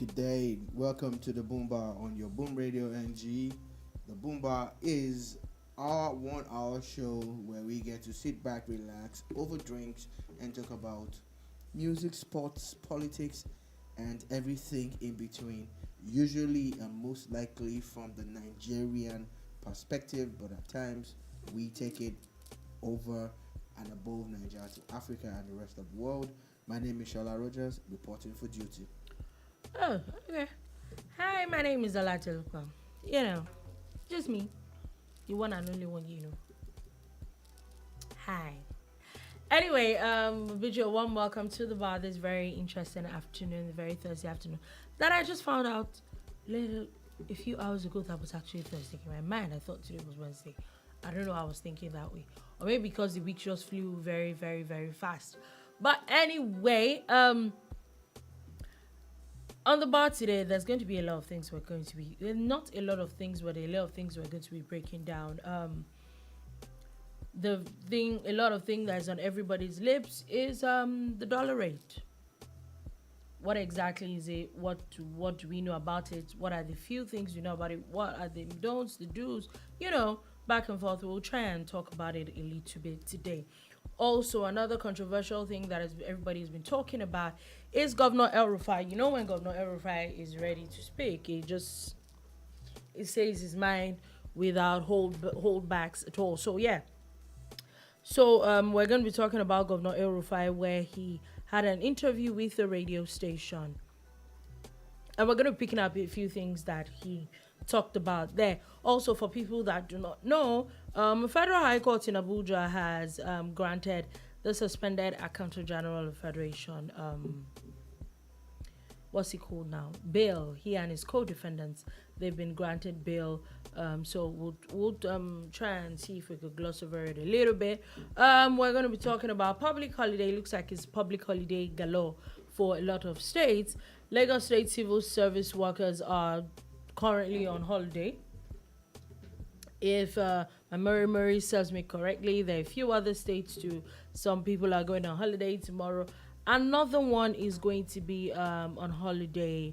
Good day. Welcome to the Boombar on your Boom Radio NG. The Boombar is our 1 hour show where we get to sit back, relax, over drinks, and talk about music, sports, politics, and everything in between. Usually and most likely from the Nigerian perspective, but at times we take it over and above Nigeria to Africa and the rest of the world. My name is Shola Rogers, reporting for duty. Oh, okay. Hi, my name is Dolupo. You know, just me. The one and only one you know. Hi. Anyway, video one, welcome to the bar this very interesting afternoon, very Thursday afternoon. That I just found out a few hours ago that was actually Thursday. In my mind, I thought today was Wednesday. I don't know, I was thinking that way. Or maybe because the week just flew very, very, very fast. But anyway, on the bar today, there's going to be a lot of things we're going to be, not a lot of things, but a lot of things we're going to be breaking down. A lot of things that's on everybody's lips is the dollar rate. What exactly is it? What do we know about it? What are the few things we know about it? What are the don'ts, the do's? Back and forth. We'll try and talk about it a little bit today. Also, another controversial thing that everybody's been talking about is Governor elrufai. When Governor elrufai is ready to speak, he says his mind without holdbacks at all. So yeah. So we're going to be talking about Governor elrufai, where he had an interview with the radio station, and we're going to be picking up a few things that he talked about there. Also, for people that do not know, Federal High Court in Abuja has granted the suspended Accountant General of Federation, what's he called now? Bail. He and his co-defendants, they've been granted bail. So we'll try and see if we could gloss over it a little bit. We're going to be talking about public holiday. Looks like it's public holiday galore for a lot of states. Lagos State civil service workers are currently on holiday. If my memory serves me correctly, there are a few other states too. Some people are going on holiday tomorrow. Another one is going to be on holiday,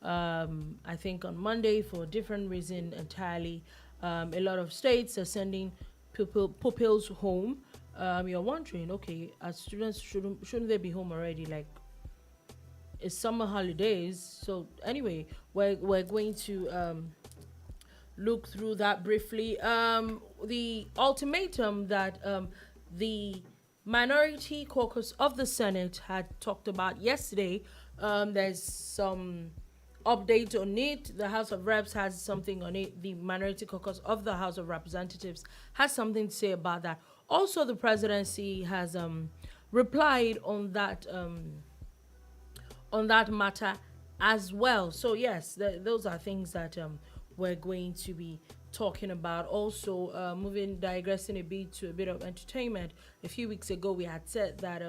I think on Monday for a different reason entirely. A lot of states are sending pupils home. You're wondering, okay, as students, shouldn't they be home already? Like, it's summer holidays. So anyway, we're going to look through that briefly. The ultimatum that the minority caucus of the Senate had talked about yesterday, there's some update on it. The House of Reps has something on it. The minority caucus of the House of Representatives has something to say about that. Also, the presidency has replied on that matter as well. So yes, those are things that we're going to be talking about. Also, digressing a bit to a bit of entertainment. A few weeks ago, we had said that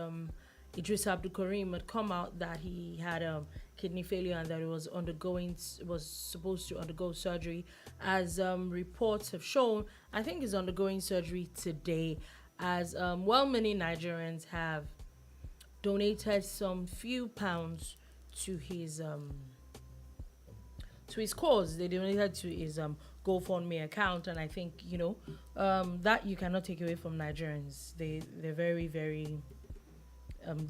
Idris Abdul Karim had come out that he had kidney failure and that he was supposed to undergo surgery. As reports have shown, I think he's undergoing surgery today. As many Nigerians have donated some few pounds to his cause. They donated to his GoFundMe account, and I think that you cannot take away from Nigerians. They're very, very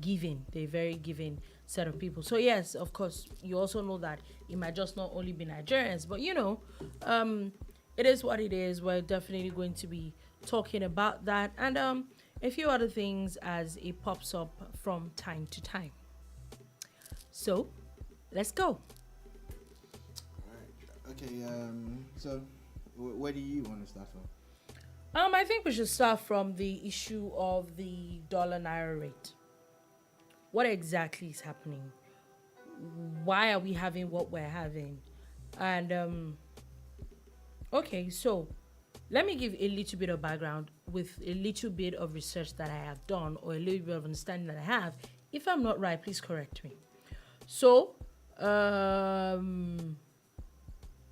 giving. They're very giving set of people. So yes, of course, you also know that it might just not only be Nigerians, but it is what it is. We're definitely going to be talking about that and a few other things as it pops up from time to time. So let's go. All right. Okay. So, where do you want to start from? I think we should start from the issue of the dollar-naira rate. What exactly is happening? Why are we having what we're having? And okay, so let me give a little bit of background with a little bit of research that I have done, or a little bit of understanding that I have. If I'm not right, please correct me. So,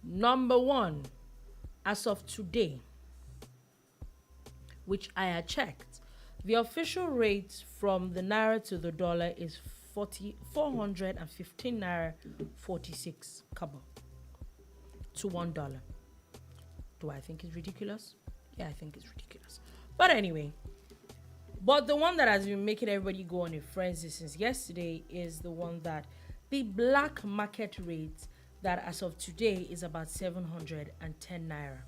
number one, as of today, which I had checked, the official rate from the naira to the dollar is 415 naira 46 kobo to $1. Do I think it's ridiculous? Yeah, I think it's ridiculous. But anyway, but the one that has been making everybody go on a frenzy since yesterday is the one that the black market rate that as of today is about 710 naira.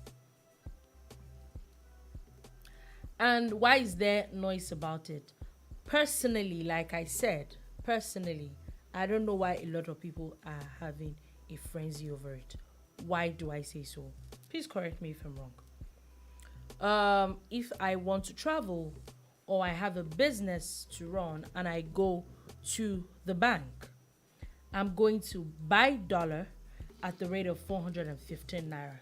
And why is there noise about it? Personally, like I said, I don't know why a lot of people are having a frenzy over it. Why do I say so? Please correct me if I'm wrong. If I want to travel or I have a business to run and I go to the bank, I'm going to buy dollar at the rate of 415 naira.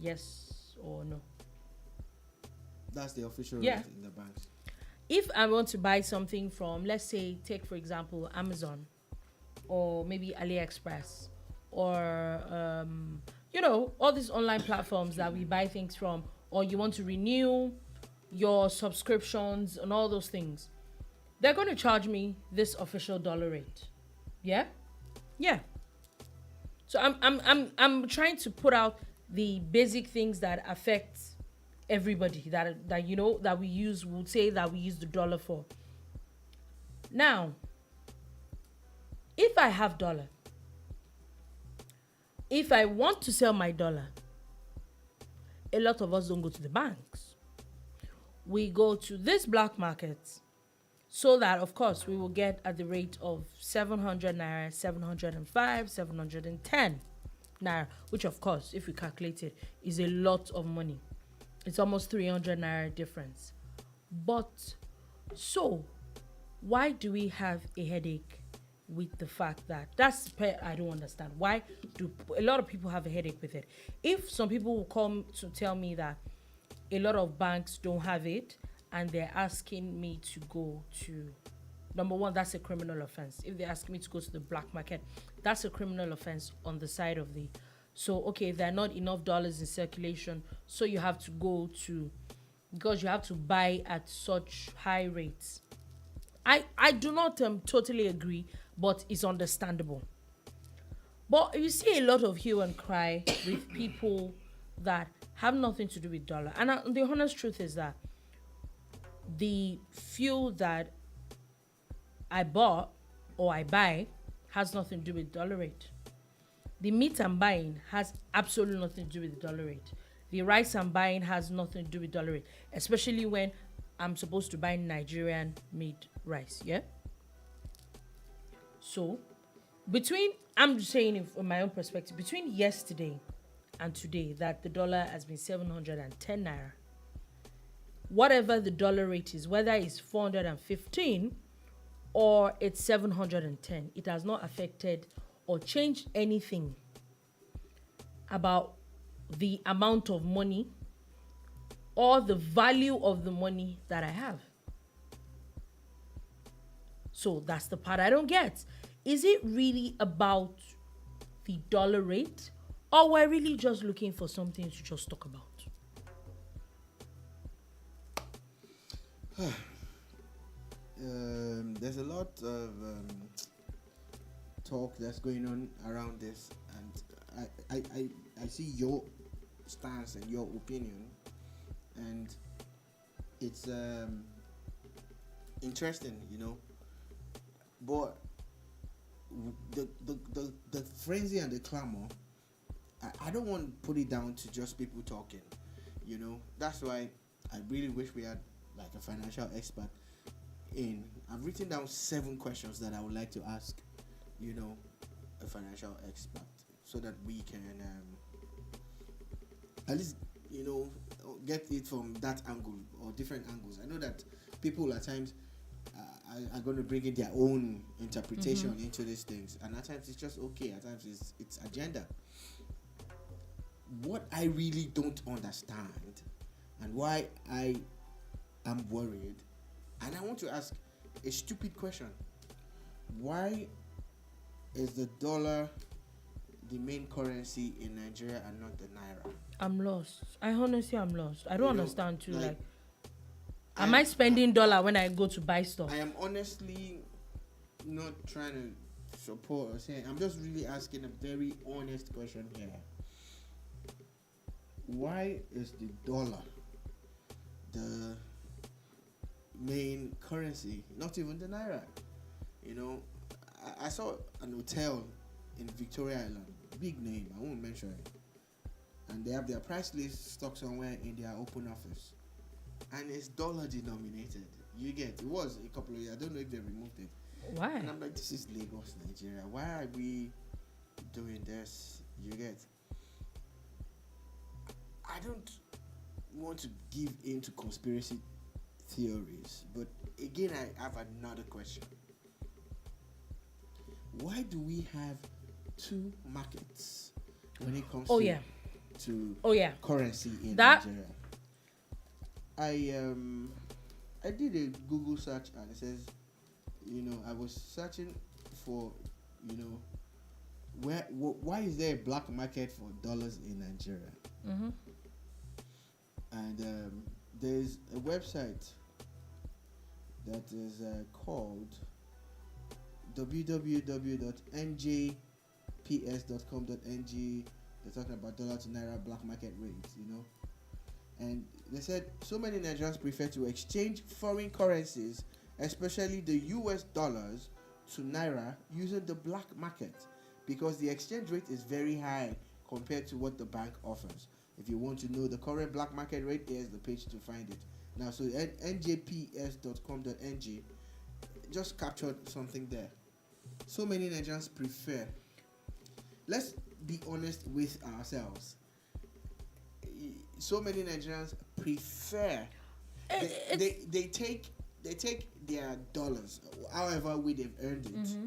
Yes or no? That's the official rate in the banks. If I want to buy something from, let's say, take for example, Amazon or maybe AliExpress or, all these online platforms that we buy things from, or you want to renew your subscriptions and all those things, they're going to charge me this official dollar rate. Yeah? Yeah. So I'm trying to put out the basic things that affect everybody that we use, would say that we use the dollar for. Now, if I have dollar, if I want to sell my dollar, a lot of us don't go to the banks. We go to this black market so that, of course, we will get at the rate of 700 naira, 705, 710 naira, which, of course, if we calculate it, is a lot of money. It's almost 300 naira difference. But, so, why do we have a headache with the fact that I don't understand. Why do a lot of people have a headache with it? If some people will come to tell me that a lot of banks don't have it and they're asking me to go to, number one, that's a criminal offense. If they're asking me to go to the black market, that's a criminal offense on the side of the, so okay, there are not enough dollars in circulation, so you have to go to, because you have to buy at such high rates. I do not totally agree, but it's understandable. But you see a lot of hue and cry with people that have nothing to do with dollar. And the honest truth is that the fuel that I bought or I buy has nothing to do with dollar rate. The meat I'm buying has absolutely nothing to do with the dollar rate. The rice I'm buying has nothing to do with dollar rate, especially when I'm supposed to buy Nigerian made rice, yeah? So, I'm just saying from my own perspective, between yesterday and today, that the dollar has been 710 naira. Whatever the dollar rate is, whether it's 415 or it's 710, it has not affected or changed anything about the amount of money or the value of the money that I have. So that's the part I don't get. Is it really about the dollar rate, or we're really just looking for something to just talk about? There's a lot of talk that's going on around this, and I see your stance and your opinion, and it's interesting, but the frenzy and the clamor, I don't want to put it down to just people talking, that's why I really wish we had like a financial expert in. I've written down 7 questions that I would like to ask a financial expert, so that we can at least get it from that angle or different angles. I know that people at times are going to bring in their own interpretation into these things, and at times it's just okay, at times it's agenda. What I really don't understand, and why I am worried, and I want to ask a stupid question: why is the dollar the main currency in Nigeria and not the naira? I'm lost. I'm lost. I don't understand too. Am I spending dollar when I go to buy stuff? I am honestly not trying to support or say. I'm just really asking a very honest question here. Why is the dollar the main currency, not even the naira? You know, I saw an hotel in Victoria Island, big name, I won't mention it, and they have their price list stuck somewhere in their open office, and it's dollar denominated. You get, it was a couple of years, I don't know if they removed it. Why? And I'm like, this is Lagos, Nigeria. Why are we doing this? You get, I don't want to give in to conspiracy theories, but again, I have another question. Why do we have two markets when it comes to currency in Nigeria? I did a Google search and it says, I was searching for, why is there a black market for dollars in Nigeria? Mm-hmm. And there's a website that is called www.njps.com.ng. They're talking about dollar to naira black market rates, and they said so many Nigerians prefer to exchange foreign currencies, especially the US dollars, to naira using the black market because the exchange rate is very high compared to what the bank offers. If you want to know the current black market rate, here's the page to find it. Now, so njps.com.ng just captured something there. So many Nigerians prefer. Let's be honest with ourselves. So many Nigerians prefer. They take their dollars, however way they've earned it, mm-hmm.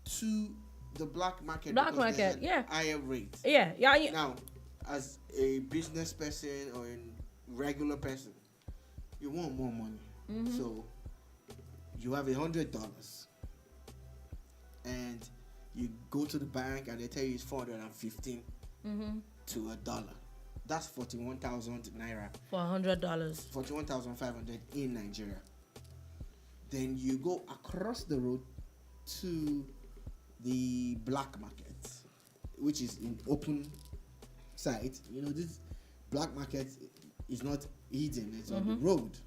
to the black market. Higher rate. Yeah. Now, as a business person or a regular person, you want more money. Mm-hmm. So you have $100 and you go to the bank and they tell you it's 415 mm-hmm. to a dollar. That's 41,000 naira for $100. 41,500 in Nigeria. Then you go across the road to the black market, which is in open site. This black market is not hidden; it's mm-hmm. on the road,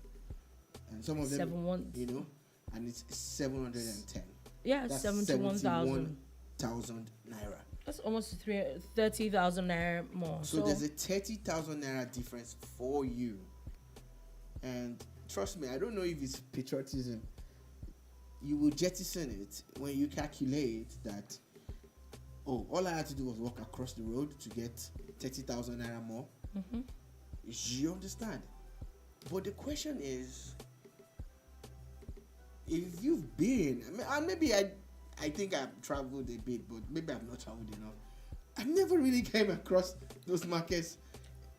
and some of them, 71. And it's 710. Yeah, 71,000 naira. That's almost 30,000 naira more. So there's a 30,000 naira difference for you. And trust me, I don't know if it's patriotism. You will jettison it when you calculate that, all I had to do was walk across the road to get 30,000 naira more. Mm-hmm. You understand? But the question is, if you've been, maybe I think I've traveled a bit, but maybe I've not traveled enough. I've never really came across those markets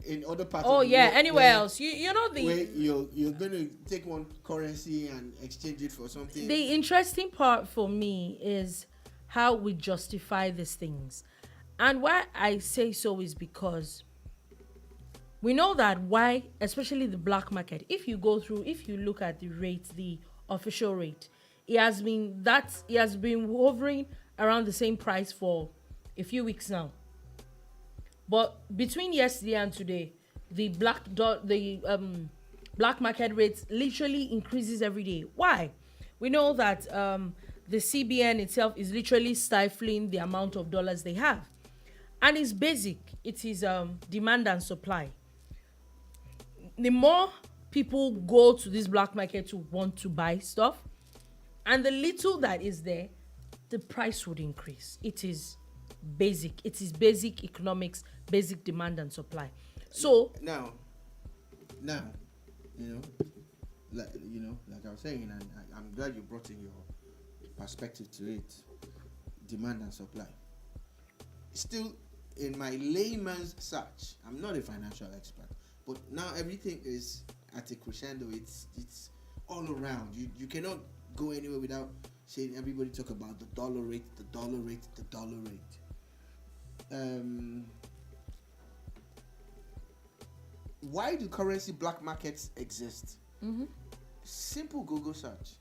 in other parts of the world. Anywhere else. Where you're going to take one currency and exchange it for something. The interesting part for me is how we justify these things. And why I say so is because we know that why, especially the black market, if you look at the rate, the official rate, it has been hovering around the same price for a few weeks now. But between yesterday and today, the black market rate literally increases every day. Why? We know that the CBN itself is literally stifling the amount of dollars they have, and it's basic. It is demand and supply. The more people go to this black market to want to buy stuff, and the little that is there, the price would increase. It is basic. It is basic economics, basic demand and supply. So now, like I was saying, and I'm glad you brought in your perspective to it, demand and supply. Still, in my layman's search, I'm not a financial expert, but now everything is at a crescendo. It's all around. You cannot go anywhere without saying everybody talk about the dollar rate. Why do currency black markets exist? mm-hmm. Simple Google search.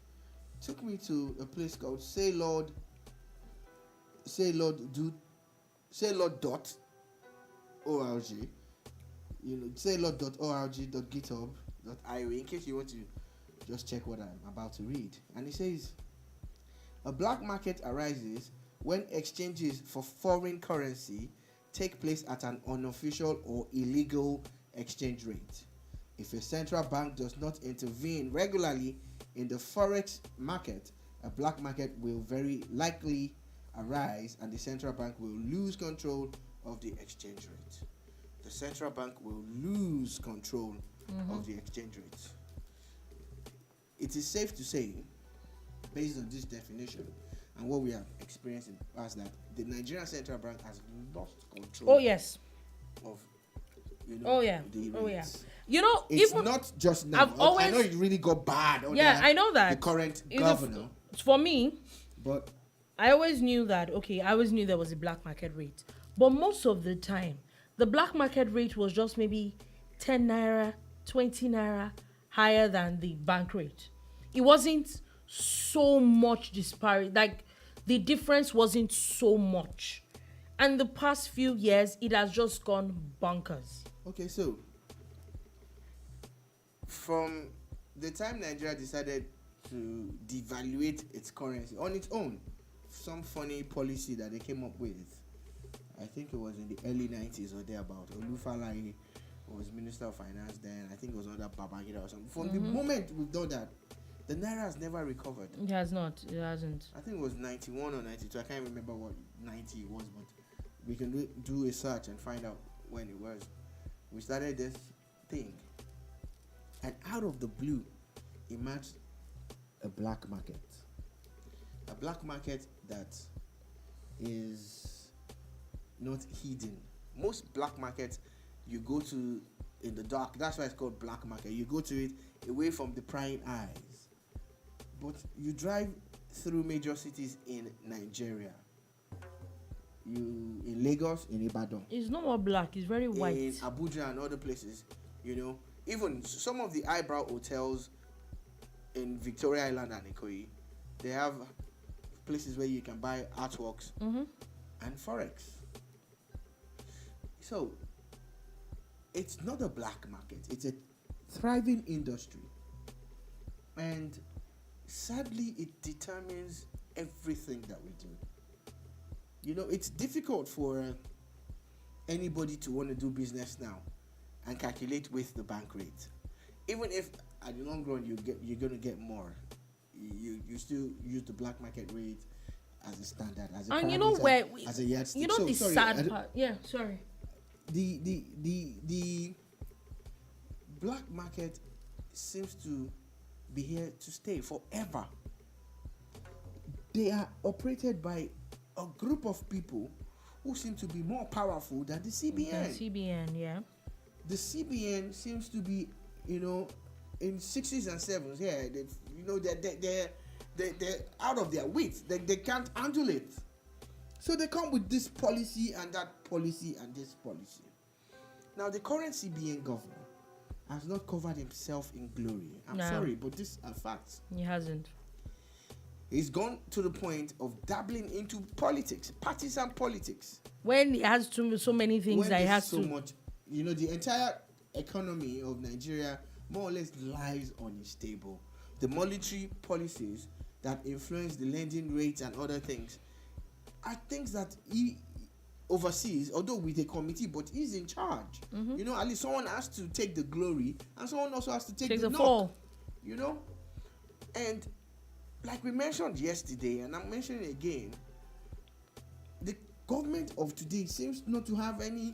took me to a place called Saylord.org. Saylord.org.github.io, in case you want to just check what I'm about to read. And it says, a black market arises when exchanges for foreign currency take place at an unofficial or illegal exchange rate. If a central bank does not intervene regularly in the forex market, a black market will very likely arise and the central bank will lose control of the exchange rate. The central bank will lose control of the exchange rate. It is safe to say, based on this definition and what we have experienced in the past, that the Nigerian central bank has lost control. Oh yes. Of the rates. Oh yeah. It's even not just now. I know it really got bad. I know that the current governor. For me, But I always knew that. Okay, I always knew there was a black market rate, but most of the time, the black market rate was just maybe 10 naira, 20 naira higher than the bank rate. It wasn't so much disparity. Like the difference wasn't so much. And the past few years, it has just gone bonkers. okay, so from the time Nigeria decided to devaluate its currency on its own, some funny policy that they came up with, I think it was in the early 90s or thereabout. Elrufai was Minister of Finance then. I think it was under Babangida or something. From the moment we've done that, the Naira has never recovered. It has not. It hasn't. I think it was 91 or 92. I can't remember what 90 was, but we can do a search and find out when it was. We started this thing, and out of the blue emerged a black market. A black market that is not hidden. Most black markets you go to in the dark. That's why it's called black market. You go to it away from the prying eyes. But you drive through major cities in Nigeria. You in Lagos, in Ibadan. It's not more black. It's very white. In Abuja and other places, even some of the eyebrow hotels in Victoria Island and Ikoyi, they have places where you can buy artworks and forex. So it's not a black market, it's a thriving industry, and sadly it determines everything that we do. It's difficult for anybody to want to do business now and calculate with the bank rate. Even if at the long run you're going to get more, you still use the black market rate as a standard, as a parameter, as a yardstick. The sad part. Yeah, sorry. The black market seems to be here to stay forever. They are operated by a group of people who seem to be more powerful than the CBN. The CBN, yeah. The CBN seems to be, in sixes and sevens. Yeah, they're out of their wits. They can't handle it. So they come with this policy and that policy and this policy. Now the current CBN governor has not covered himself in glory. I'm sorry, but these are facts. He hasn't. He's gone to the point of dabbling into politics, partisan politics. When he has so many things that he has so much, the entire economy of Nigeria more or less lies on his table. The monetary policies that influence the lending rates and other things are things that he oversees, although with a committee, but he's in charge. At least someone has to take the glory and someone also has to take the fall. And like we mentioned yesterday, and I'm mentioning it again, the government of today seems not to have any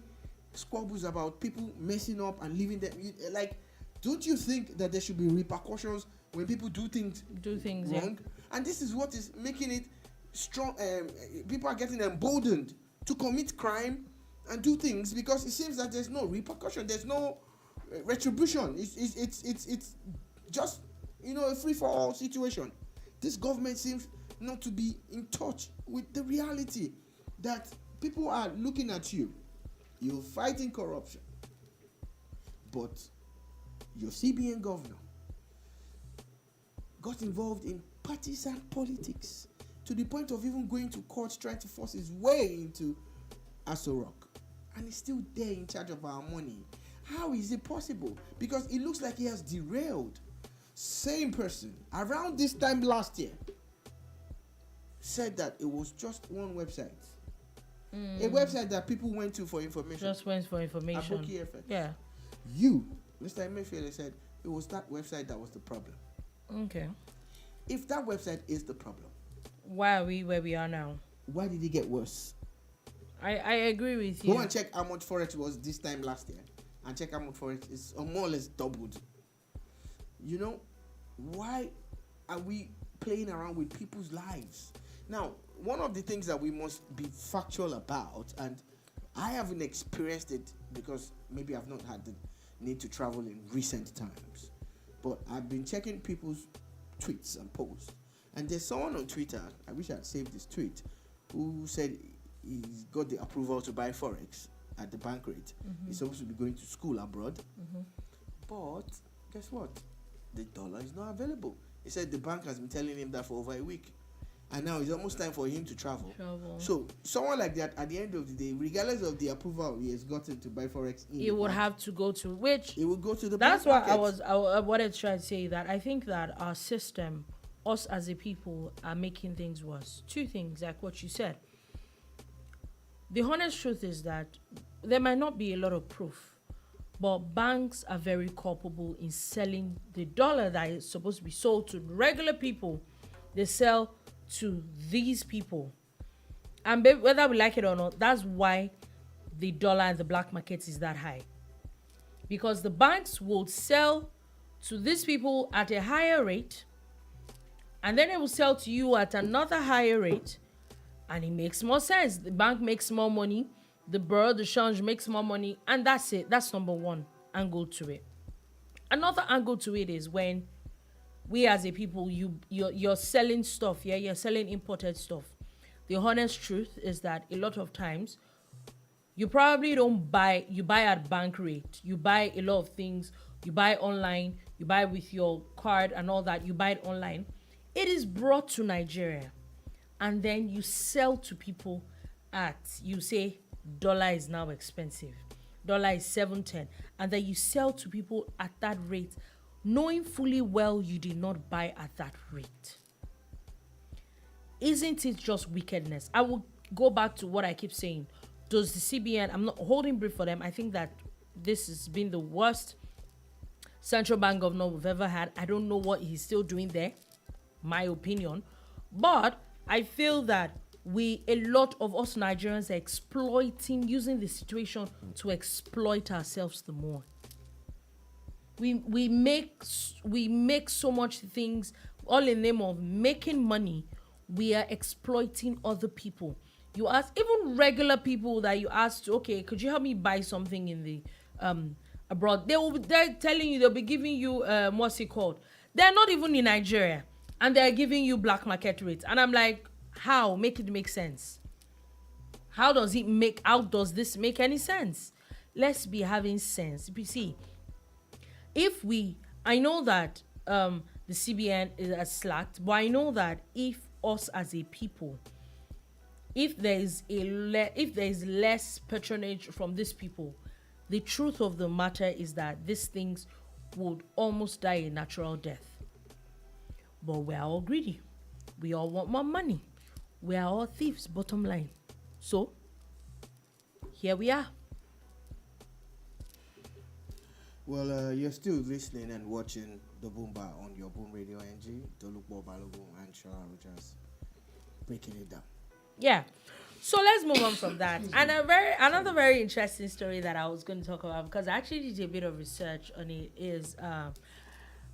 squabbles about people messing up and leaving them. Don't you think that there should be repercussions when people do things wrong? Yeah. And this is what is making it strong. People are getting emboldened to commit crime and do things because it seems that there's no repercussion, there's no retribution. It's just a free for all situation. This government seems not to be in touch with the reality that people are looking at you. You're fighting corruption, but your CBN governor got involved in partisan politics to the point of even going to court trying to force his way into ASUU Rock. And he's still there in charge of our money. How is it possible? Because it looks like he has derailed. Same person, around this time last year, said that it was just one website. A website that people went to for information. Just went for information. Aboki FX. Yeah. You, Mr. Emefiele, said it was that website that was the problem. Okay. If that website is the problem, why are we where we are now? Why did it get worse? I agree with you. Go and check how much Forex was this time last year, and check how much Forex is more or less doubled. You know, why are we playing around with people's lives? Now, one of the things that we must be factual about, and I haven't experienced it because maybe I've not had the need to travel in recent times, but I've been checking people's tweets and posts, and there's someone on Twitter, I wish I'd saved this tweet, who said he's got the approval to buy Forex at the bank rate. He's supposed to be going to school abroad, but guess what? The dollar is not available. He said the bank has been telling him that for over a week. And now it's almost time for him to travel. So someone like that, at the end of the day, regardless of the approval he has gotten to buy Forex, it would have to go to which. It would go to the. That's what I wanted to try to say, that I think that our system, us as a people, are making things worse. Two things, like what you said. The honest truth is that there might not be a lot of proof, but banks are very culpable in selling the dollar that is supposed to be sold to regular people. They sell to these people, and whether we like it or not, that's why the dollar and the black market is that high, because the banks will sell to these people at a higher rate, and then they will sell to you at another higher rate, and it makes more sense. The bank makes more money, the bureau de change makes more money, and that's it. That's number one angle to it. Another angle to it is when we as a people, you're selling stuff, yeah, you're selling imported stuff. The honest truth is that a lot of times you probably don't buy, you buy at bank rate. You buy a lot of things, you buy online, you buy with your card and all that, you buy it online. It is brought to Nigeria, and then you sell to people at, you say dollar is now expensive, dollar is 7.10, and then you sell to people at that rate, knowing fully well you did not buy at that rate. Isn't it just wickedness? I will go back to what I keep saying. Does the CBN, I'm not holding brief for them, I think that this has been the worst central bank governor we've ever had. I don't know what he's still doing there, my opinion, but I feel that a lot of us Nigerians are using the situation to exploit ourselves the more. We make so much things all in the name of making money. We are exploiting other people. You ask even regular people that you ask, okay, could you help me buy something in the abroad? They're telling you, they'll be giving you what's it called? They're not even in Nigeria, and they're giving you black market rates. And I'm like, how? Make it make sense. How does this make any sense? Let's be having sense. You see, I know that the CBN is slacked, but I know that if us as a people, if there is less patronage from these people, the truth of the matter is that these things would almost die a natural death. But we are all greedy. We all want more money. We are all thieves, bottom line. So, here we are. Well, you're still listening and watching the Boombar on your Boom Radio NG, dolupo, balogun, and just breaking it down. Yeah. So let's move on from that. And another very interesting story that I was going to talk about, because I actually did a bit of research on it, is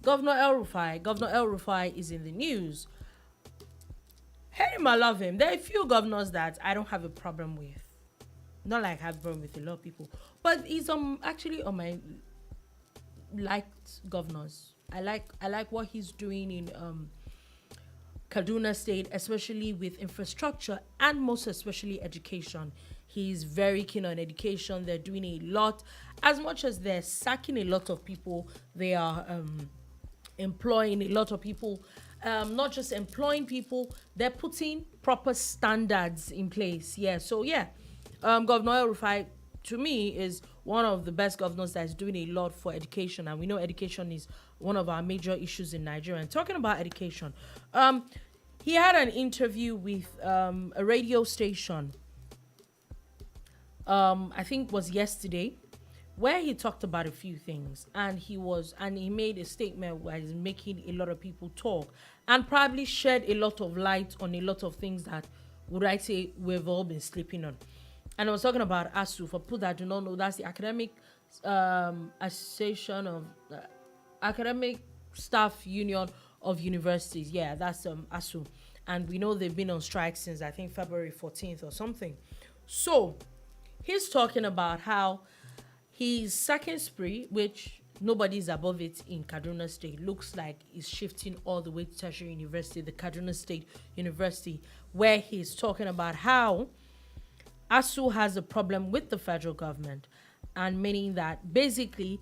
Governor elrufai. Governor elrufai is in the news. Hate him, I love him. There are a few governors that I don't have a problem with. Not like I have a problem with a lot of people. But he's actually on my liked governors. I like what he's doing in Kaduna State, especially with infrastructure and most especially education. He's very keen on education. They're doing a lot. As much as they're sacking a lot of people, they are employing a lot of people. not just employing people, they're putting proper standards in place. Yeah, so yeah, Governor elrufai, to me, is one of the best governors that is doing a lot for education, and we know education is one of our major issues in Nigeria. And talking about education, he had an interview with a radio station, I think was yesterday, where he talked about a few things, and he made a statement where he's making a lot of people talk and probably shed a lot of light on a lot of things that, would I say, we've all been sleeping on. And I was talking about ASUU. For people that do not know, that's the Academic Association of Academic Staff Union of Universities. Yeah, that's ASUU. And we know they've been on strike since, I think, February 14th or something. So he's talking about how his second spree, which nobody's above it in Kaduna State, looks like is shifting all the way to Tertiary University, the Kaduna State University, where he's talking about how ASUU has a problem with the federal government, and meaning that basically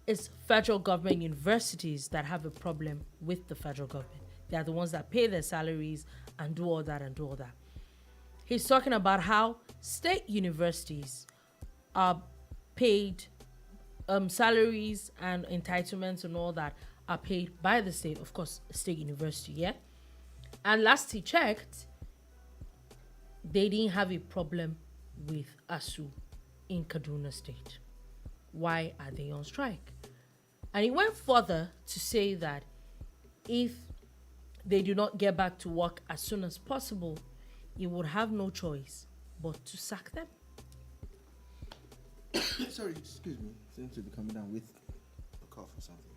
it's federal government universities that have a problem with the federal government. They are the ones that pay their salaries and do all that and do all that. He's talking about how state universities are paid, salaries and entitlements and all that are paid by the state, of course, state university, yeah? And last he checked, they didn't have a problem with ASUU in Kaduna State. Why are they on strike? And he went further to say that if they do not get back to work as soon as possible, he would have no choice but to sack them. Sorry, excuse me. Seems to be coming down with a cough or something.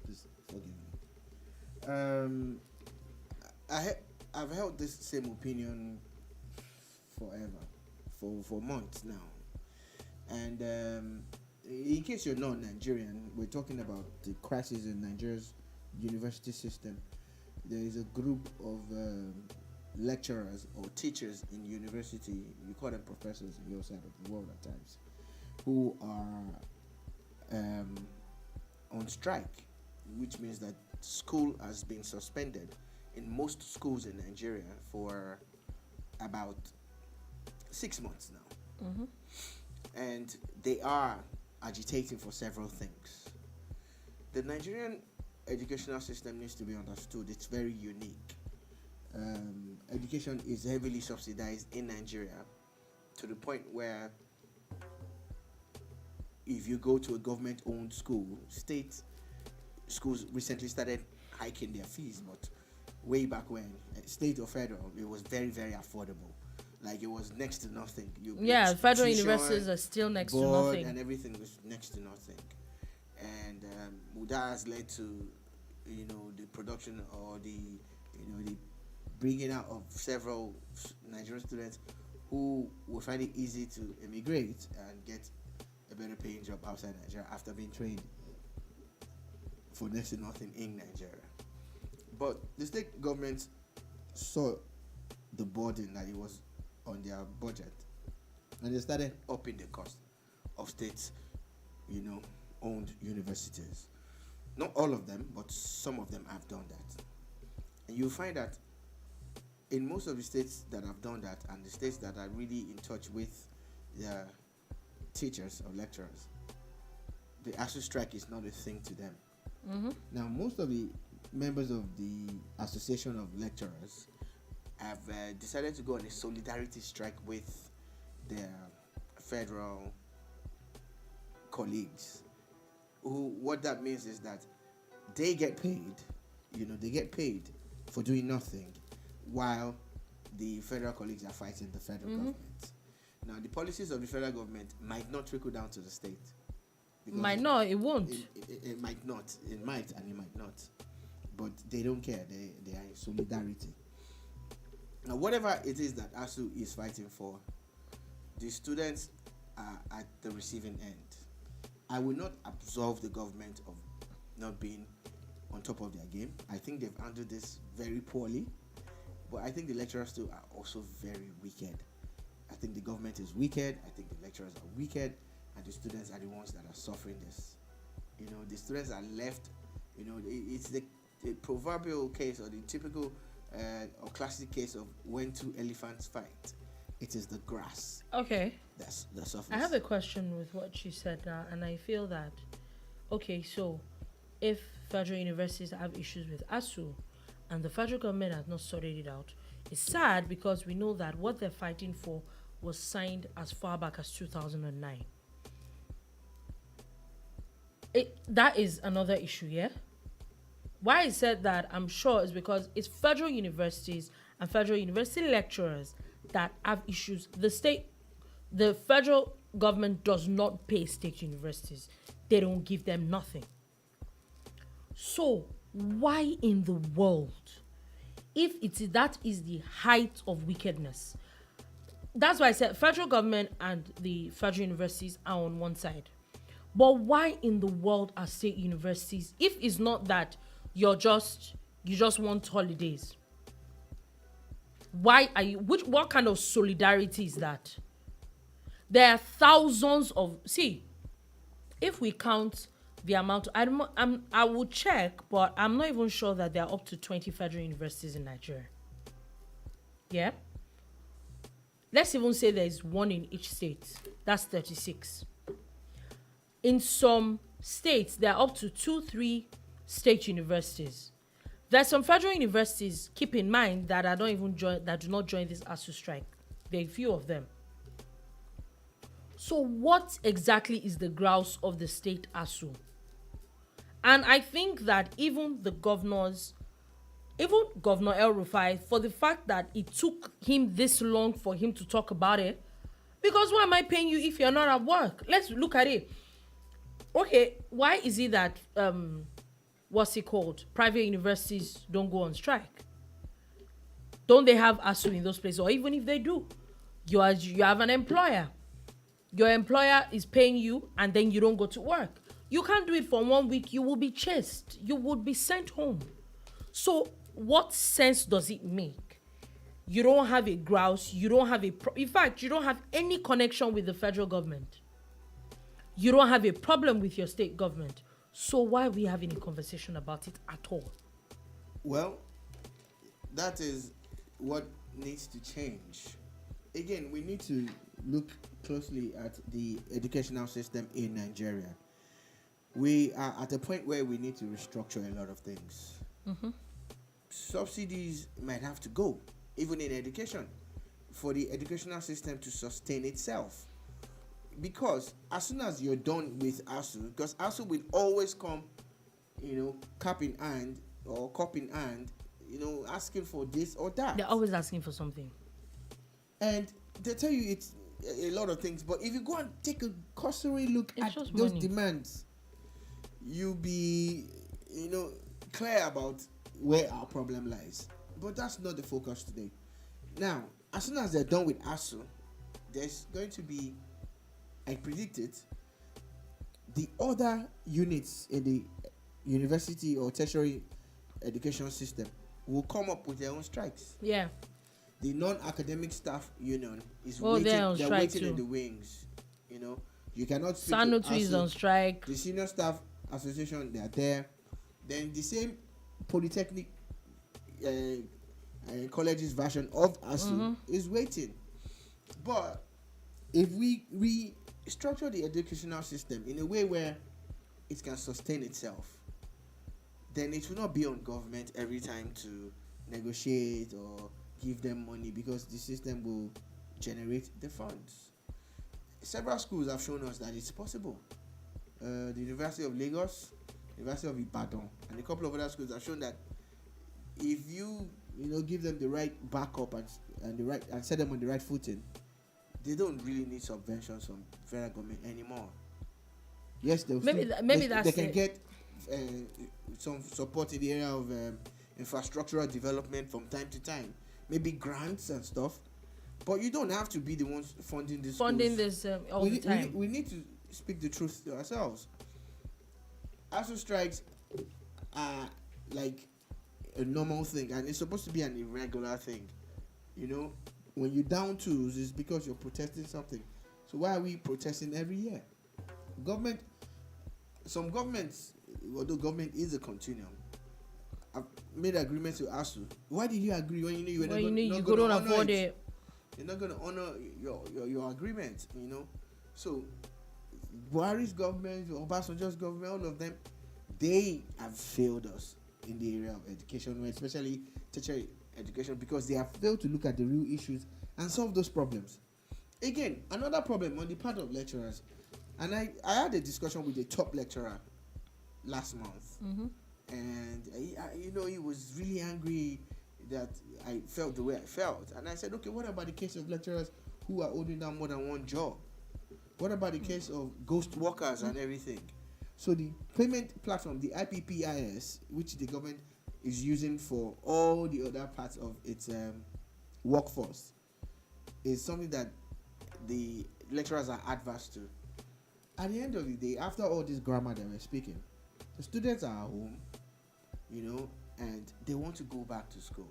Please forgive me. I've held this same opinion forever, for months now. And in case you're not Nigerian, we're talking about the crisis in Nigeria's university system. There is a group of lecturers or teachers in university, you call them professors in your side of the world at times, who are on strike, which means that school has been suspended in most schools in Nigeria for about 6 months now. Mm-hmm. And they are agitating for several things. The Nigerian educational system needs to be understood. It's very unique. Education is heavily subsidized in Nigeria to the point where if you go to a government-owned school, state schools recently started hiking their fees, but way back when, state or federal, it was very, very affordable. Like, it was next to nothing. Federal universities are still next to nothing. And everything was next to nothing. And that has led to, the production or the bringing out of several Nigerian students who will find it easy to immigrate and get a better paying job outside Nigeria after being trained for next to nothing in Nigeria. But the state government saw the burden that it was on their budget, and they started upping the cost of states, owned universities. Not all of them, but some of them have done that. And you'll find that in most of the states that have done that, and the states that are really in touch with their teachers or lecturers, the ASUU strike is not a thing to them. Mm-hmm. Now, most of the members of the Association of Lecturers have decided to go on a solidarity strike with their federal colleagues. What that means is that they get paid, they get paid for doing nothing, while the federal colleagues are fighting the federal government. Now, the policies of the federal government might not trickle down to the state. Might not, it won't. It might not. It might and it might not. But they don't care. They are in solidarity. Now, whatever it is that ASUU is fighting for, the students are at the receiving end. I will not absolve the government of not being on top of their game. I think they've handled this very poorly. But I think the lecturers too are also very wicked. I think the government is wicked. I think the lecturers are wicked. And the students are the ones that are suffering this. The students are left, it's the the proverbial case or the typical or classic case of when two elephants fight. It is the grass. Okay. That's the surface. I have a question with what you said now, and I feel that, okay, so if federal universities have issues with ASUU and the federal government has not sorted it out, it's sad because we know that what they're fighting for was signed as far back as 2009. That is another issue, yeah? Why I said that, I'm sure, is because it's federal universities and federal university lecturers that have issues. The federal government does not pay state universities. They don't give them nothing. So why in the world, if that is the height of wickedness, that's why I said federal government and the federal universities are on one side. But why in the world are state universities, if it's not that you just want holidays? Why are you, what kind of solidarity is that? There are thousands of, see, if we count the amount, I will check, but I'm not even sure that there are up to 20 federal universities in Nigeria. Yeah? Let's even say there is one in each state. That's 36. In some states, there are up to 2-3 state universities. There's some federal universities, keep in mind, that do not join this ASUU strike. There are a few of them. So what exactly is the grouse of the state ASUU? And I think that even Governor elrufai, for the fact that it took him this long for him to talk about it, because why am I paying you if you're not at work? Let's look at it. Okay, why is it that private universities don't go on strike? Don't they have ASUU in those places? Or even if they do, you have an employer. Your employer is paying you and then you don't go to work. You can't do it for 1 week. You will be chased. You would be sent home. So what sense does it make? You don't have a grouse. You don't have in fact, you don't have any connection with the federal government. You don't have a problem with your state government. So why are we having a conversation about it at all? Well, that is what needs to change. Again, we need to look closely at the educational system in Nigeria. We are at a point where we need to restructure a lot of things. Mm-hmm. Subsidies might have to go, even in education, for the educational system to sustain itself. Because as soon as you're done with ASUU, because ASUU will always come, cap in hand or cup in hand, asking for this or that. They're always asking for something. And they tell you it's a lot of things, but if you go and take a cursory look it's at those demands, you'll be, clear about where our problem lies. But that's not the focus today. Now, as soon as they're done with ASUU, there's going to be, I predict it, the other units in the university or tertiary education system will come up with their own strikes. Yeah. The non-academic staff union is they're waiting in the wings. You cannot speak to Sanutu is on strike. The senior staff association, they are there. Then the same polytechnic colleges version of ASUU is waiting. But if we structure the educational system in a way where it can sustain itself, then it will not be on government every time to negotiate or give them money, because the system will generate the funds. Several schools have shown us that it's possible. The University of Lagos, University of Ibadan, and a couple of other schools have shown that if you give them the right backup and set them on the right footing, they don't really need subventions from federal government anymore. Yes, they can get some support in the area of infrastructural development from time to time, maybe grants and stuff, but you don't have to be the ones funding this all the time. We need to speak the truth to ourselves. ASUU strikes are like a normal thing, and it's supposed to be an irregular thing. When you're down tools, it's because you're protesting something. So why are we protesting every year? Some governments, although government is a continuum, I've made agreements with ASUU. Why did you agree when you knew you were Well, not you going knew to you couldn't honor afford it? it. You're not going to honor your agreement, you know. So Buhari's government, Obasanjo's government, all of them, they have failed us in the area of education, especially tertiary education, because they have failed to look at the real issues and solve those problems. Again, another problem on the part of lecturers, and I had a discussion with a top lecturer last month, and he was really angry that I felt the way I felt, and I said, okay, what about the case of lecturers who are holding down more than one job? What about the case of ghost workers and everything? So the payment platform, the IPPIS, which the government is using for all the other parts of its workforce, is something that the lecturers are adverse to. At the end of the day, after all this grammar that we're speaking, the students are at home, and they want to go back to school.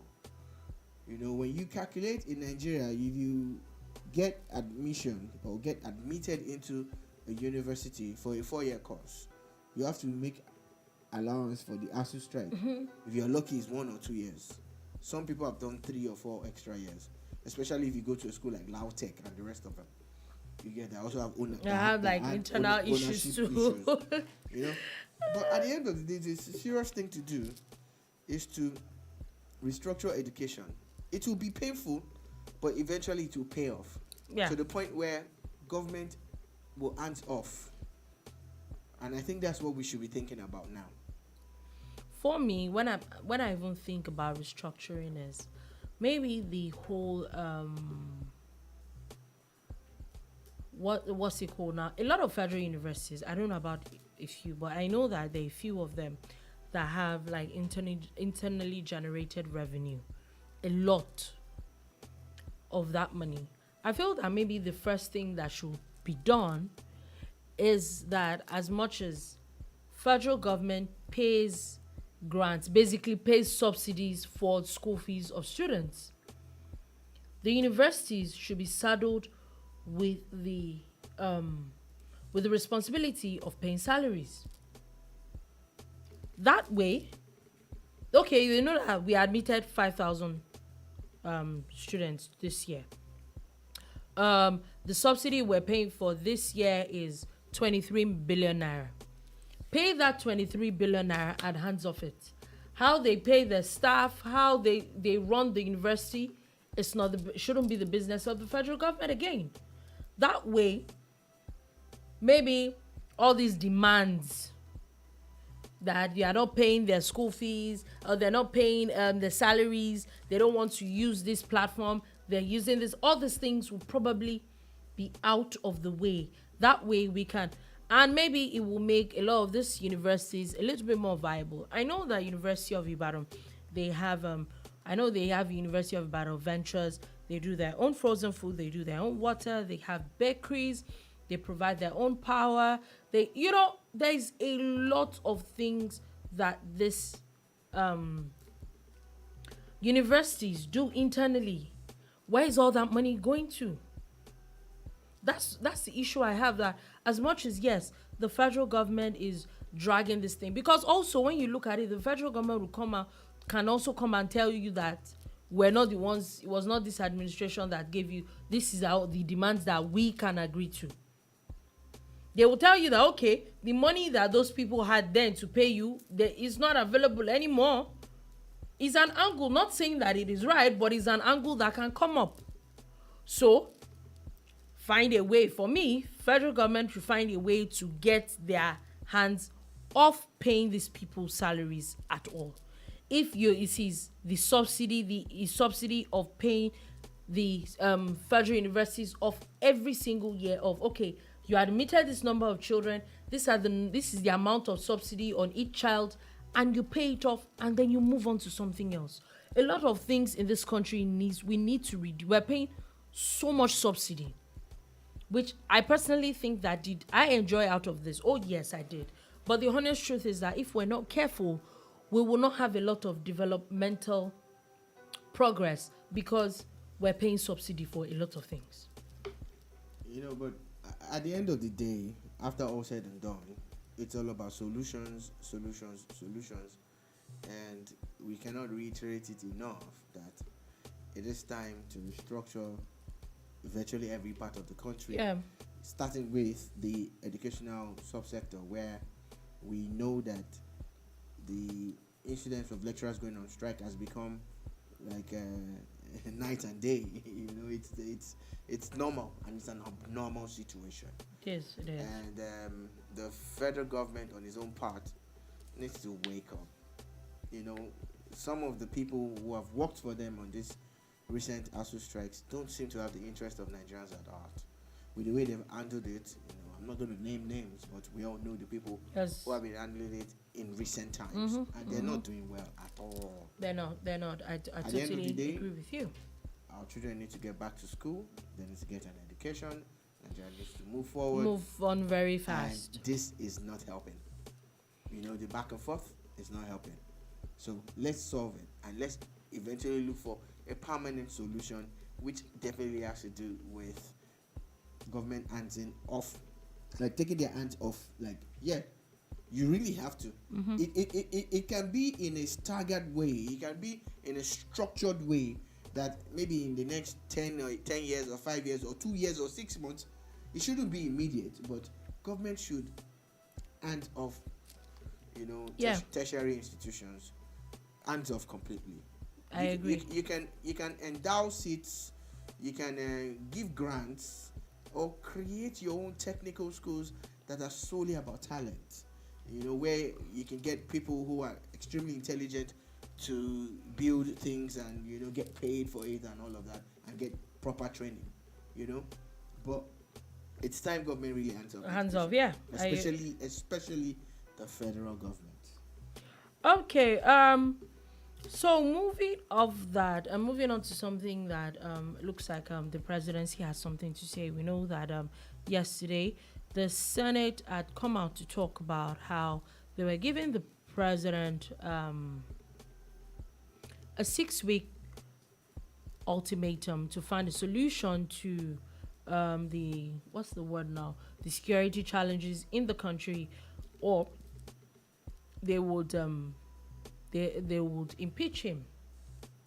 When you calculate in Nigeria, if you get admission or get admitted into a university for a 4-year course, you have to make allowance for the ASUU strike. If you're lucky, it's 1 or 2 years. Some people have done 3 or 4 extra years, especially if you go to a school like Lautech and the rest of them. You get that. Also have internal issues too. But at the end of the day, the serious thing to do is to restructure education. It will be painful, but eventually it will pay off. Yeah. To the point where government will hands off. And I think that's what we should be thinking about now. For me, when I even think about restructuring, is maybe the whole what's it called now? A lot of federal universities, I don't know about a few, but I know that there are a few of them that have like internally generated revenue. A lot of that money. I feel that maybe the first thing that should be done is that as much as federal government pays grants, basically pays subsidies for school fees of students, the universities should be saddled with the responsibility of paying salaries. That way, okay, you know that we admitted 5,000 students this year. The subsidy we're paying for this year is 23 billion naira. Pay that 23 billion naira and hands off it. How they pay their staff, how they run the university, shouldn't be the business of the federal government again. That way, maybe all these demands that they are not paying their school fees, or they're not paying their salaries, they don't want to use this platform, they're using this, all these things will probably be out of the way. That way we can, and maybe it will make a lot of these universities a little bit more viable. I know that University of Ibadan, they have University of Ibadan Ventures. They do their own frozen food, they do their own water, they have bakeries, they provide their own power. There's a lot of things that this universities do internally. Where is all that money going to? That's the issue I have, that as much as, yes, the federal government is dragging this thing, because also when you look at it, the federal government can also come and tell you that we're not the ones, it was not this administration that gave you, this is the demands that we can agree to. They will tell you that, okay, the money that those people had then to pay you, is not available anymore. It's an angle, not saying that it is right, but it's an angle that can come up. So, find a way. For me, federal government should find a way to get their hands off paying these people's salaries at all. If it is the subsidy of paying the federal universities off every single year of, okay, you admitted this number of children, this is the amount of subsidy on each child, and you pay it off, and then you move on to something else. A lot of things in this country we need to reduce. We're paying so much subsidy, which I personally think that did I enjoy out of this? Oh yes, I did. But the honest truth is that if we're not careful, we will not have a lot of developmental progress, because we're paying subsidy for a lot of things. But at the end of the day, after all said and done, it's all about solutions. and we cannot reiterate it enough that it is time to restructure virtually every part of the country, Yeah. starting with the educational subsector, where we know that the incidence of lecturers going on strike has become like night and day. It's normal, and it's an abnormal situation. Yes, it is. And the federal government, on its own part, needs to wake up. Some of the people who have worked for them on this recent ASUU strikes don't seem to have the interest of Nigerians at heart. With the way they've handled it, I'm not going to name names, but we all know the people Yes. who have been handling it in recent times, and they're not doing well at all. They're not. I At the end of totally the day, agree with you. our children need to get back to school. They need to get an education. Nigeria needs to move forward. Move on very fast. And this is not helping. The back and forth is not helping. So let's solve it, and let's eventually look for a permanent solution, which definitely has to do with government hands off, like taking their hands off. Like, yeah, you really have to. It can be in a staggered way. It can be in a structured way that maybe in the next 10 years or 5 years or 2 years or 6 months, it shouldn't be immediate, but government should hands off. Tertiary institutions, hands off completely. I agree. You can endow seats, you can give grants, or create your own technical schools that are solely about talent. Where you can get people who are extremely intelligent to build things and get paid for it and all of that, and get proper training. But it's time government really hands off. Hands off, yeah. Especially the federal government. Okay. So moving off that, and moving on to something that looks like the presidency has something to say. We know that yesterday the Senate had come out to talk about how they were giving the president a 6-week ultimatum to find a solution to the security challenges in the country, or they would impeach him,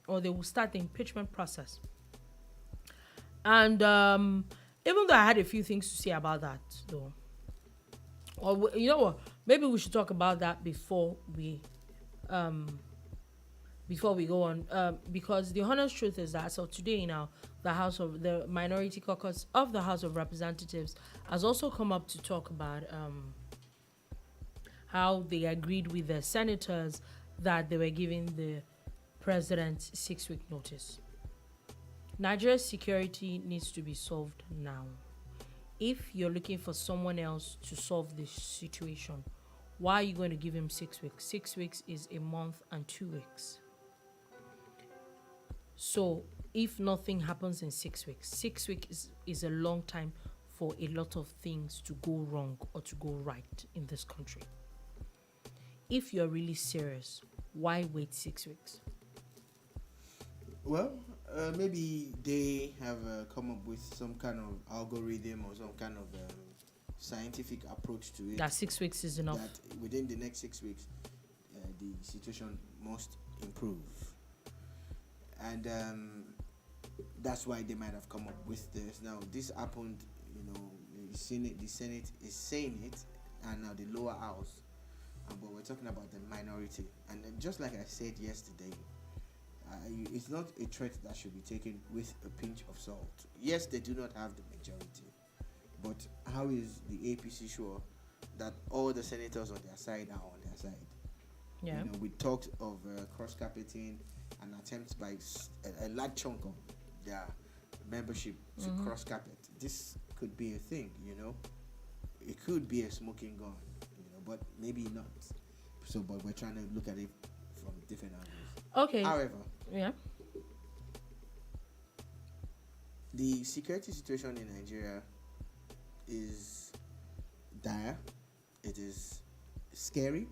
or they will start the impeachment process. And even though I had a few things to say about that, though, or you know what, maybe we should talk about that before we go on, because the honest truth is that so today now the minority caucus of the House of Representatives has also come up to talk about how they agreed with the senators that they were giving the president 6-week notice. Nigeria's security needs to be solved now. If you're looking for someone else to solve this situation, why are you going to give him 6 weeks? 6 weeks is a month and 2 weeks. So if nothing happens in 6 weeks, 6 weeks is a long time for a lot of things to go wrong or to go right in this country. If you're really serious, why wait 6 weeks? Well, maybe they have come up with some kind of algorithm or some kind of scientific approach to it. That 6 weeks is enough. That within the next 6 weeks, the situation must improve. And that's why they might have come up with this. Now, this happened, the Senate is saying it, and now the lower house. But we're talking about the minority. And just like I said yesterday, it's not a threat that should be taken with a pinch of salt. Yes, they do not have the majority. But how is the APC sure that all the senators on their side are on their side? Yeah. We talked of cross-carpeting and attempts by a large chunk of their membership to cross-carpet. This could be a thing, It could be a smoking gun. But maybe not. So, but we're trying to look at it from different angles. Okay. However, yeah, the security situation in Nigeria is dire. It is scary,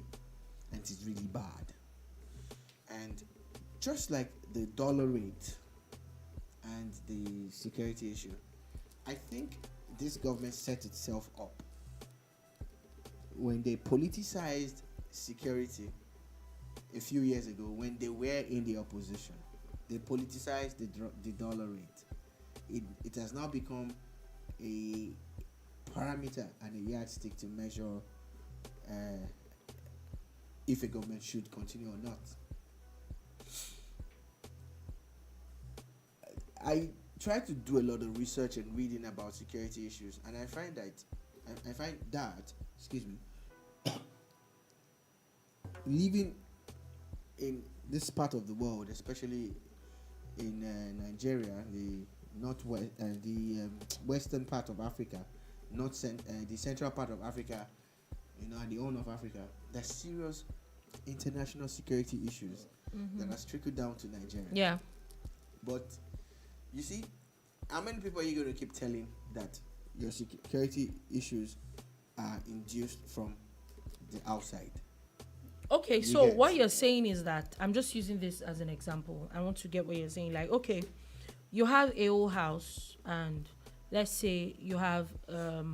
and it is really bad. And just like the dollar rate and the security issue, I think this government set itself up. When they politicized security, a few years ago when they were in the opposition. They politicized the dollar rate. It has now become a parameter and a yardstick to measure if a government should continue or not. I try to do a lot of research and reading about security issues, and I find that excuse me, living in this part of the world, especially in Nigeria, the northwest, the western part of Africa, the central part of Africa, and the horn of Africa, there's serious international security issues that has trickled down to Nigeria. Yeah. But you see, how many people are you going to keep telling that your security issues are induced from the outside? Okay, so what you're saying is that, I'm just using this as an example. I want to get what you're saying. Like, okay, you have a whole house, and let's say you have a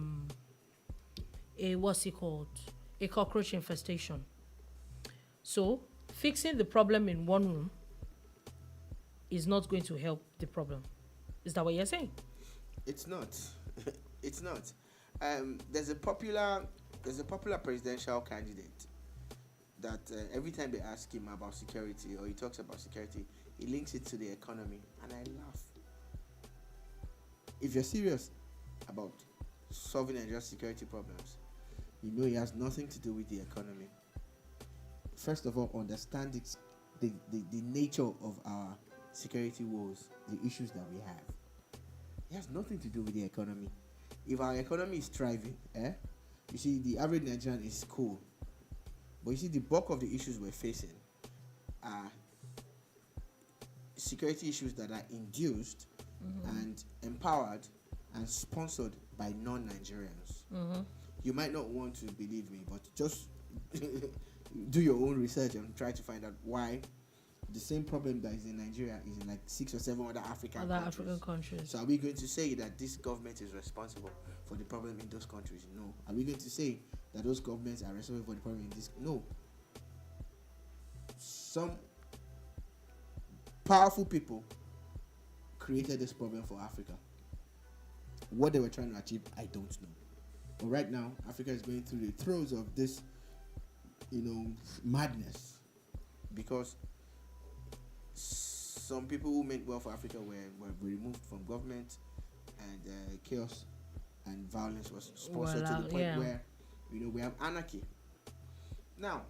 cockroach infestation. So fixing the problem in one room is not going to help the problem. Is that what you're saying? It's not. It's not. There's a popular presidential candidate that every time they ask him about security, or he talks about security, he links it to the economy, and I laugh. If you're serious about solving Nigeria's security problems, it has nothing to do with the economy. First of all, understand the nature of our security woes, the issues that we have. It has nothing to do with the economy. If our economy is thriving, you see, the average Nigerian is cool. But you see, the bulk of the issues we're facing are security issues that are induced and empowered and sponsored by non-Nigerians. You might not want to believe me, but just do your own research and try to find out why the same problem that is in Nigeria is in like 6 or 7 other African countries. So are we going to say that this government is responsible for the problem in those countries? No. Are we going to say that those governments are responsible for the problem in this? No. Some powerful people created this problem for Africa. What they were trying to achieve, I don't know. But right now, Africa is going through the throes of this, madness, because some people who meant well for Africa were removed from government, and chaos and violence was sponsored to the point where we have anarchy. Now,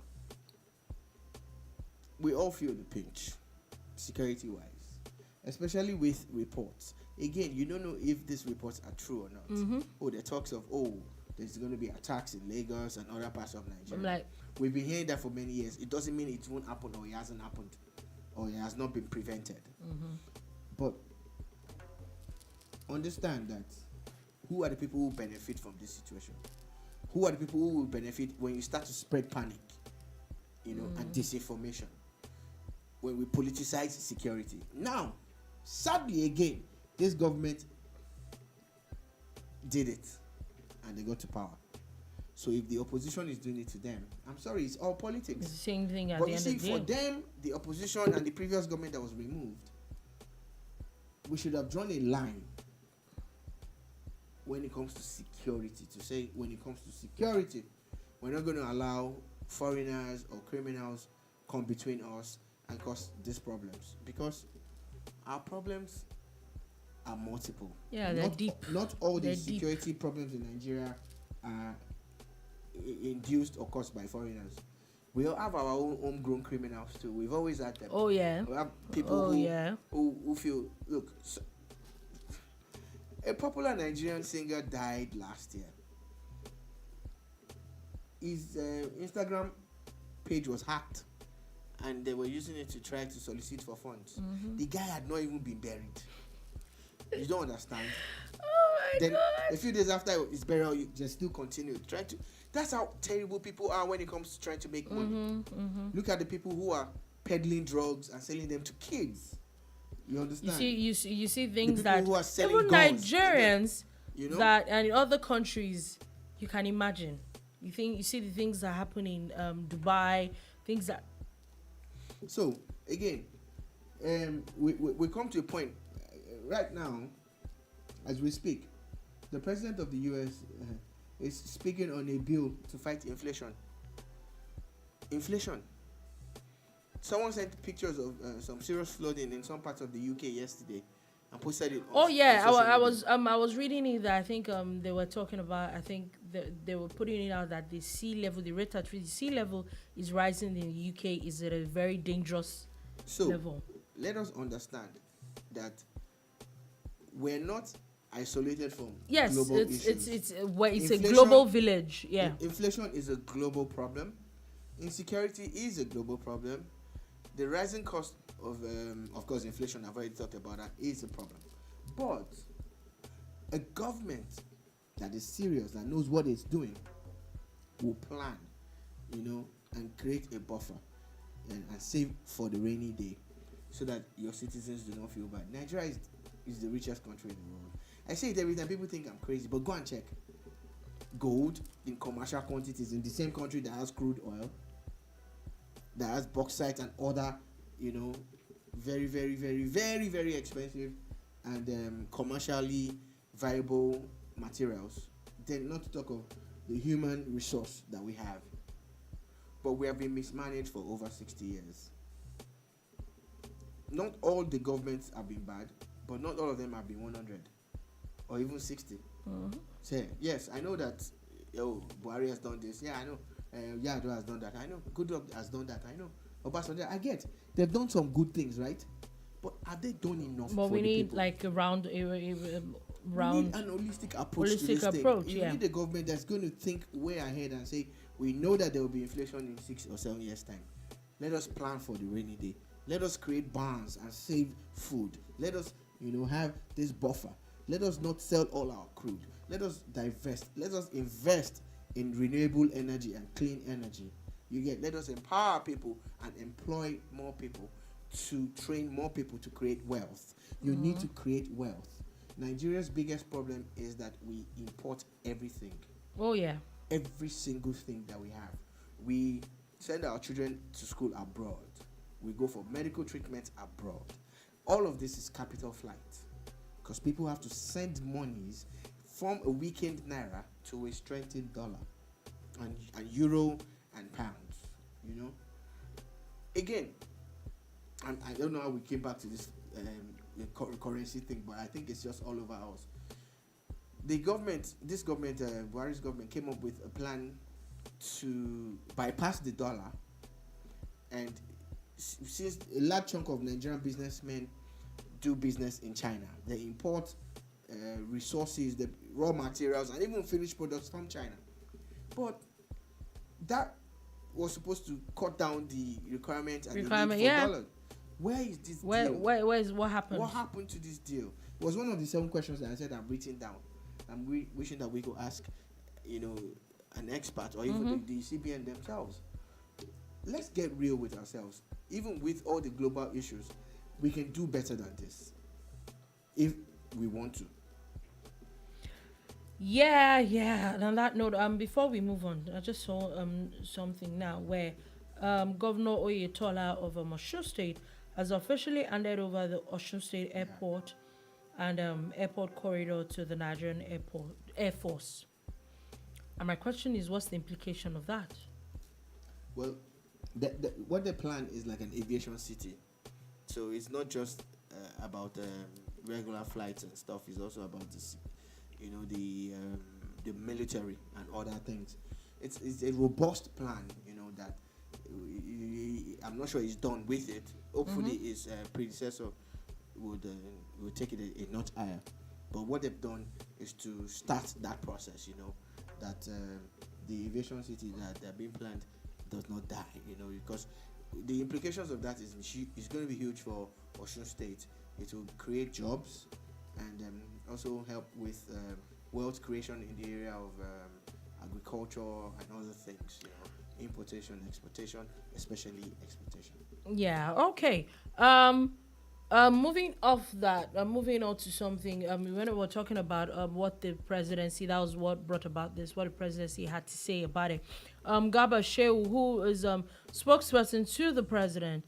we all feel the pinch, security-wise, especially with reports. Again, you don't know if these reports are true or not. Oh, there talks of, there's going to be attacks in Lagos and other parts of Nigeria. We've been hearing that for many years. It doesn't mean it won't happen, or it hasn't happened, or it has not been prevented. But understand that who are the people who benefit from this situation? Who are the people who will benefit when you start to spread panic, and disinformation? When we politicize security. Now, sadly again, this government did it, and they got to power. So if the opposition is doing it to them, I'm sorry, it's all politics. It's the same thing at but the end of the day. for them, the opposition and the previous government that was removed, we should have drawn a line when it comes to security, to say when it comes to security, we're not going to allow foreigners or criminals come between us and cause these problems, because our problems are multiple. Yeah, they're deep. Not all the security problems in Nigeria are induced or caused by foreigners. We all have our own homegrown criminals too. We've always had them. Oh yeah. We have people who feel, look, a popular Nigerian singer died last year. His Instagram page was hacked, and they were using it to try to solicit for funds. The guy had not even been buried. You don't understand. Oh my God. A few days after his burial, you just still continue trying to. That's how terrible people are when it comes to trying to make money. Look at the people who are peddling drugs and selling them to kids. You understand? You see things that even guns, Nigerians that and in other countries you can imagine. You see the things that happen in Dubai, things that So again, we come to a point right now, as we speak. The president of the U.S. Is speaking on a bill to fight inflation. Inflation. Someone sent pictures of some serious flooding in some parts of the UK yesterday, and posted it. Oh yeah, on social I was reading it that I think they were talking about, I think they were putting it out that the sea level, the rate at which the sea level is rising in the UK is at a very dangerous level. Let us understand that we're not isolated from global issues. It's a global village. Yeah. Inflation is a global problem. Insecurity is a global problem. The rising cost of course, inflation, I've already talked about that, is a problem. But a government that is serious, that knows what it's doing, will plan, and create a buffer and save for the rainy day so that your citizens do not feel bad. Nigeria is the richest country in the world. I say it every time, people think I'm crazy, but go and check. Gold in commercial quantities in the same country that has crude oil, that has bauxite and other, very, very, very, very, very expensive and commercially viable materials. Then not to talk of the human resource that we have. But we have been mismanaged for over 60 years. Not all the governments have been bad, but not all of them have been 100 or even 60. So, yes, I know that Buhari has done this. Yeah, I know. Yado has done that. I know. Goodluck has done that. I know. Obasanjo, I get. They've done some good things, right? But have they done enough? But we need like a round. We need an holistic approach to this thing. You need a government that's going to think way ahead and say, we know that there will be inflation in 6 or 7 years' time. Let us plan for the rainy day. Let us create barns and save food. Let us, have this buffer. Let us not sell all our crude. Let us divest. Let us invest in renewable energy and clean energy. Let us empower people and employ more people to train more people to create wealth. You need to create wealth. Nigeria's biggest problem is that we import everything. Oh yeah. Every single thing that we have. We send our children to school abroad. We go for medical treatment abroad. All of this is capital flight. Because people have to send monies from a weakened naira to a strengthened dollar and euro and pounds. Again, and I don't know how we came back to this currency thing, but I think it's just all over us. This government, Buhari's government, came up with a plan to bypass the dollar, and since a large chunk of Nigerian businessmen do business in China, they import resources, the raw materials, and even finished products from China. But that was supposed to cut down the requirement and the need for dollars. Where is this deal? What happened? What happened to this deal? It was one of the 7 questions that I said I'm written down. I'm wishing that we could ask, an expert or even the CBN themselves. Let's get real with ourselves. Even with all the global issues, we can do better than this if we want to. Yeah. And on that note, before we move on, I just saw something now where Governor Oyetola of Osun State has officially handed over the Osun State Airport and airport corridor to the Nigerian Air Force. And my question is, what's the implication of that? Well, what they plan is like an aviation city. So it's not just about regular flights and stuff. It's also about the military and other things. It's a robust plan, that I'm not sure it's done with it. Hopefully, his predecessor would take it a notch higher. But what they've done is to start that process. That the aviation city that they're being planned does not die. Because the implications of that is going to be huge for Osun State. It will create jobs and also help with wealth creation in the area of agriculture and other things. Importation, exportation, especially exportation. Yeah. Okay. Moving off that, moving on to something. When we were talking about what the presidency, that was what brought about this. What the presidency had to say about it. Garba Shehu, who is spokesperson to the president,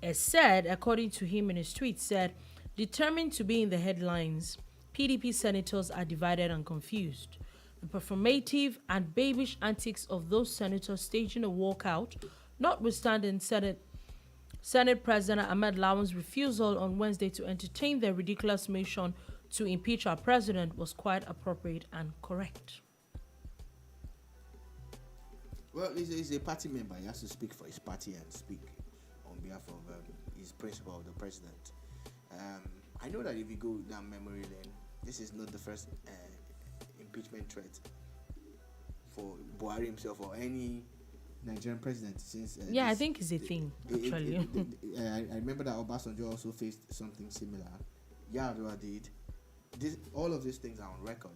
As said, according to him in his tweet, said, determined to be in the headlines, PDP senators are divided and confused. The performative and babyish antics of those senators staging a walkout, notwithstanding Senate President Ahmed Lawan's refusal on Wednesday to entertain their ridiculous motion to impeach our president, was quite appropriate and correct. Well, he's a party member. He has to speak for his party and speak on behalf of his principal, the president. I know that if you go down memory lane, this is not the first impeachment threat for Buhari himself or any Nigerian president since. I think it's a thing, actually. I remember that Obasanjo also faced something similar. Yar'Adua did. All of these things are on record.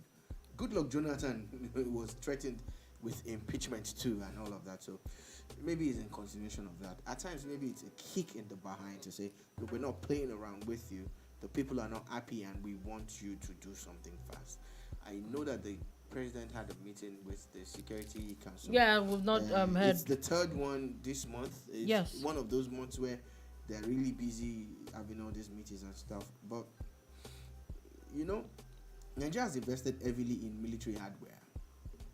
Goodluck Jonathan was threatened with impeachment too and all of that. So maybe it's in continuation of that. At times, maybe it's a kick in the behind to say, look, we're not playing around with you. The people are not happy and we want you to do something fast. I know that the president had a meeting with the Security Council. Yeah, we've not heard. It's the third one this month. It's yes. one of those months where they're really busy having all these meetings and stuff. But, you know, Nigeria has invested heavily in military hardware.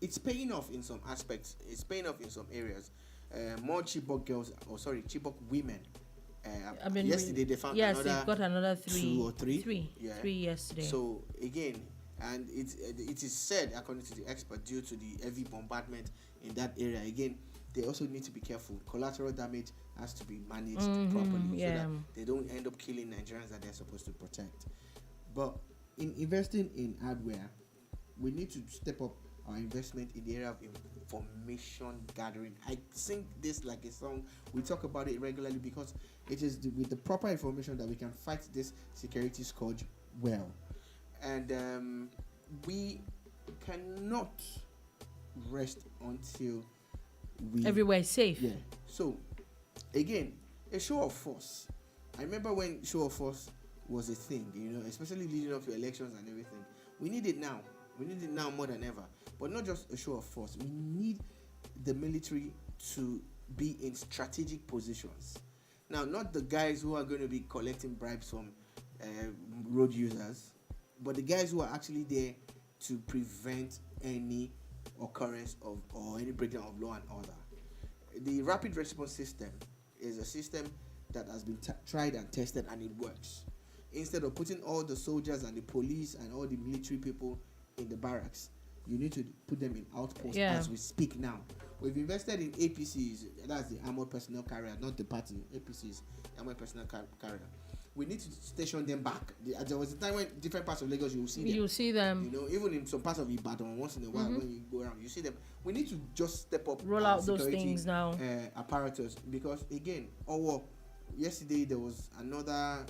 It's paying off in some aspects. It's paying off in some areas. More Chibok women. Yesterday they found they've got another three. 2 or 3. Three yesterday. So again, and it is said, according to the expert, due to the heavy bombardment in that area, again, they also need to be careful. Collateral damage has to be managed properly so that they don't end up killing Nigerians that they're supposed to protect. But in investing in hardware, we need to step up our investment in the area of information gathering. I sing this like a song. We talk about it regularly because it is with the proper information that we can fight this security scourge well. And we cannot rest until everywhere is safe. Yeah. So, again, a show of force. I remember when show of force was a thing, you know, especially leading up to elections and everything. We need it now. We need it now more than ever. But not just a show of force. We need the military to be in strategic positions. Now, not the guys who are going to be collecting bribes from road users, but the guys who are actually there to prevent any occurrence of or any breakdown of law and order. The rapid response system is a system that has been tried and tested, and it works. Instead of putting all the soldiers and the police and all the military people in the barracks, you need to put them in outposts as we speak now. We've invested in APCs, that's the armored personnel carrier, not the party. APCs, armored personnel carrier. We need to station them back. There was a time when different parts of Lagos you will see them. You see them. You know, even in some parts of Ibadan, once in a while when you go around, you see them. We need to just step up. Roll out those things now. Apparatus, because again, yesterday there was another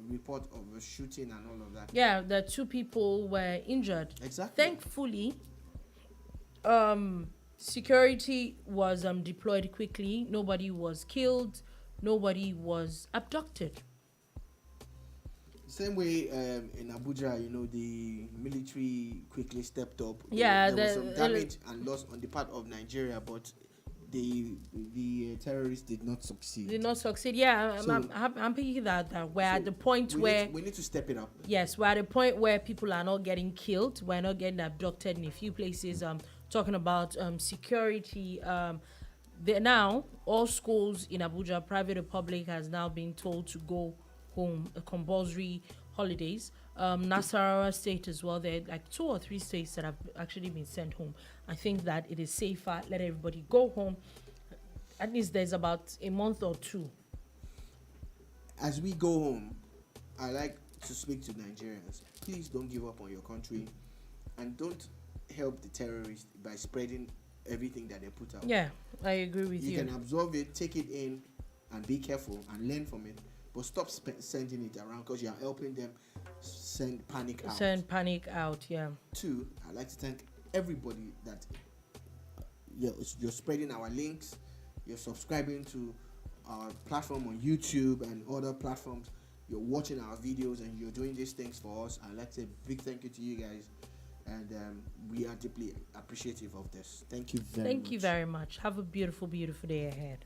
report of a shooting and all of that. Yeah, the 2 people were injured. Exactly. Thankfully, security was deployed quickly. Nobody was killed. Nobody was abducted. Same way in Abuja, you know, the military quickly stepped up. Yeah, there was some damage and loss on the part of Nigeria, but the terrorists did not succeed. Yeah, so I'm thinking that we're at the point where we need to step it up. Yes, we're at the point where people are not getting killed. We're not getting abducted in a few places. Talking about security. Now all schools in Abuja, private or public, has now been told to go home, compulsory holidays. Nasarawa state as well. There are like 2 or 3 states that have actually been sent home. I think that it is safer. Let everybody go home. At least there's about a month or 2. As we go home, I like to speak to Nigerians. Please don't give up on your country, and don't help the terrorists by spreading everything that they put out. Yeah, I agree with you. You can absorb it, take it in, and be careful and learn from it. But stop sending it around, because you are helping them send panic out. Yeah. 2, I'd like to thank everybody that you're spreading our links, you're subscribing to our platform on YouTube and other platforms, you're watching our videos, and you're doing these things for us. I'd like to say a big thank you to you guys, and we are deeply appreciative of this. Thank you very much. Thank you very much. Have a beautiful, beautiful day ahead.